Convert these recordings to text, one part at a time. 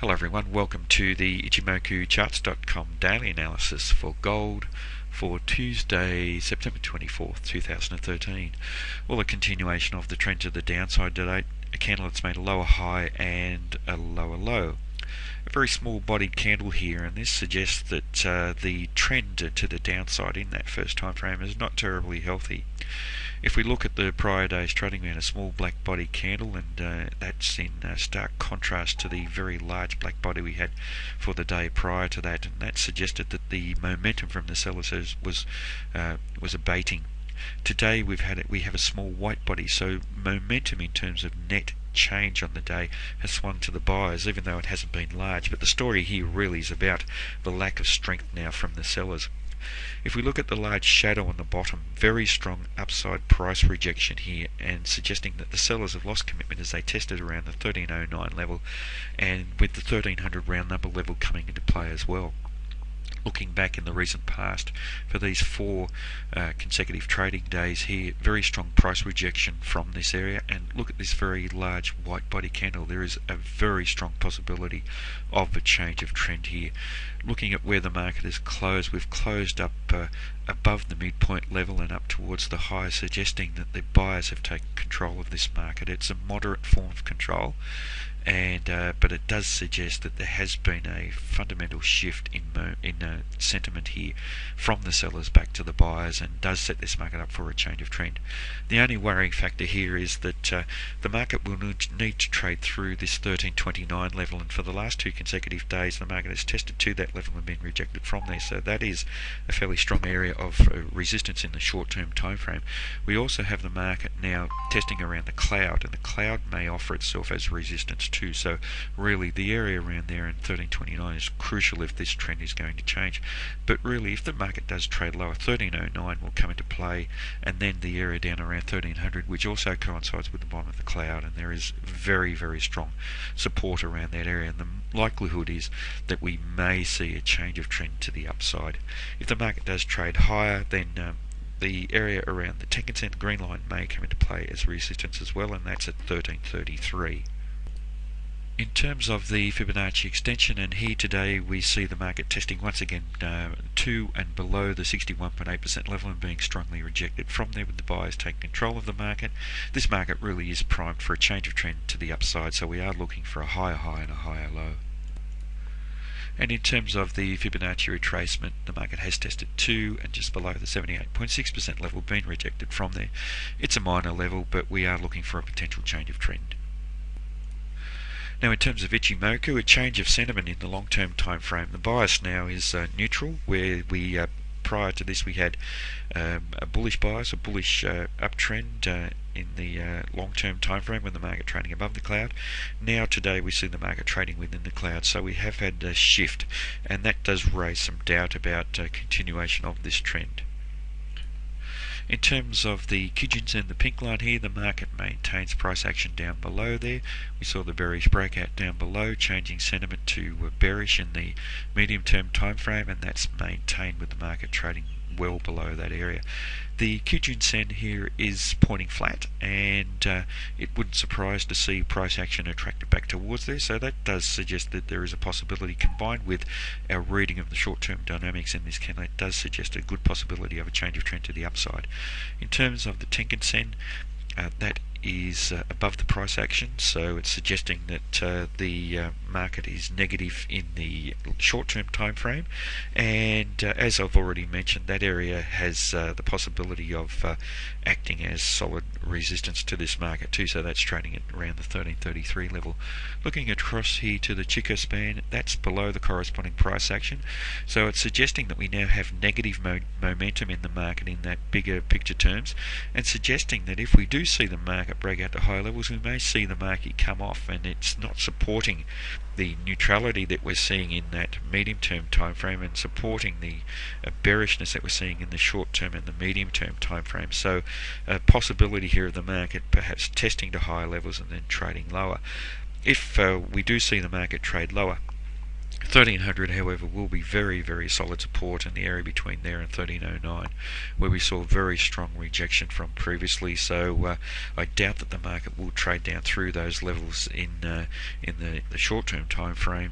Hello everyone, welcome to the Ichimoku Charts.com daily analysis for gold for Tuesday, September 24th, 2013. Well, a continuation of the trend to the downside today. A candle that's made a lower high and a lower low. A very small bodied candle here, and this suggests that the trend to the downside in that first time frame is not terribly healthy. If we look at the prior day's trading, we had a small black body candle, and that's in stark contrast to the very large black body we had for the day prior to that, and that suggested that the momentum from the sellers was abating. Today we have a small white body, so momentum in terms of net change on the day has swung to the buyers, even though it hasn't been large. But the story here really is about the lack of strength now from the sellers. If we look at the large shadow on the bottom, very strong upside price rejection here, and suggesting that the sellers have lost commitment as they tested around the 1309 level, and with the 1300 round number level coming into play as well. Looking back in the recent past, for these four consecutive trading days here, very strong price rejection from this area, and look at this very large white body candle. There is a very strong possibility of a change of trend here. Looking at where the market is closed, we've closed up above the midpoint level and up towards the high, suggesting that the buyers have taken control of this market. It's a moderate form of control, and but it does suggest that there has been a fundamental shift in sentiment here from the sellers back to the buyers, and does set this market up for a change of trend. The only worrying factor here is that the market will need to trade through this 1329 level, and for the last two consecutive days the market has tested to that level and been rejected from there, so that is a fairly strong area of resistance in the short-term time frame. We also have the market now testing around the cloud, and the cloud may offer itself as resistance too, so really the area around there in 1329 is crucial if this trend is going to change. But really, if the market does trade lower, 1309 will come into play, and then the area down around 1300, which also coincides with the bottom of the cloud, and there is very, very strong support around that area, and the likelihood is that we may see a change of trend to the upside. If the market does trade higher, then the area around the 10% green line may come into play as resistance as well, and that's at 1333. In terms of the Fibonacci Extension, and here today we see the market testing once again to and below the 61.8% level and being strongly rejected from there, with the buyers taking control of the market. This market really is primed for a change of trend to the upside, so we are looking for a higher high and a higher low. And in terms of the Fibonacci Retracement, the market has tested to and just below the 78.6% level, been rejected from there. It's a minor level, but we are looking for a potential change of trend. Now, in terms of Ichimoku, a change of sentiment in the long-term time frame. The bias now is neutral, where we prior to this we had a bullish bias, a bullish uptrend in the long-term time frame when the market trading above the cloud. Now today we see the market trading within the cloud, so we have had a shift, and that does raise some doubt about continuation of this trend. In terms of the Kijun and the pink line here, the market maintains price action down below there. We saw the bearish breakout down below, changing sentiment to bearish in the medium-term time frame, and that's maintained with the market trading well below that area. The Kijun Sen here is pointing flat, and it wouldn't surprise to see price action attracted back towards there, so that does suggest that there is a possibility, combined with our reading of the short-term dynamics in this candle, it does suggest a good possibility of a change of trend to the upside. In terms of the Tenkan Sen, that is above the price action, so it's suggesting that the market is negative in the short-term time frame, and as I've already mentioned, that area has the possibility of acting as solid resistance to this market too, so that's trading at around the 1333 level. Looking across here to the Chikou span, that's below the corresponding price action, so it's suggesting that we now have negative momentum in the market in that bigger picture terms, and suggesting that if we do see the market break out to higher levels, we may see the market come off, and it's not supporting the neutrality that we're seeing in that medium-term time frame, and supporting the bearishness that we're seeing in the short-term and the medium-term time frame. So a possibility here of the market perhaps testing to higher levels and then trading lower. If we do see the market trade lower, 1300, however, will be very, very solid support in the area between there and 1309, where we saw very strong rejection from previously. So I doubt that the market will trade down through those levels in the short-term time frame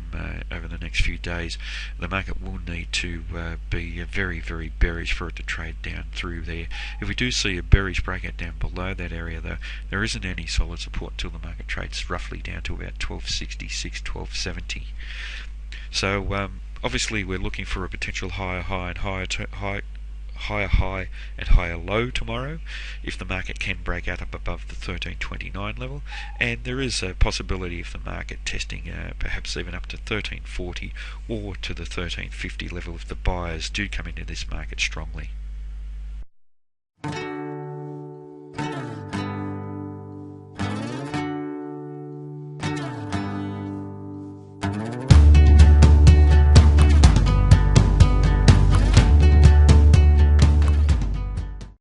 over the next few days. The market will need to be very, very bearish for it to trade down through there. If we do see a bearish breakout down below that area, though, there isn't any solid support until the market trades roughly down to about 1266, 1270. So obviously we're looking for a potential higher high and higher high and higher low tomorrow if the market can break out up above the 1329 level, and there is a possibility of the market testing perhaps even up to 1340 or to the 1350 level if the buyers do come into this market strongly.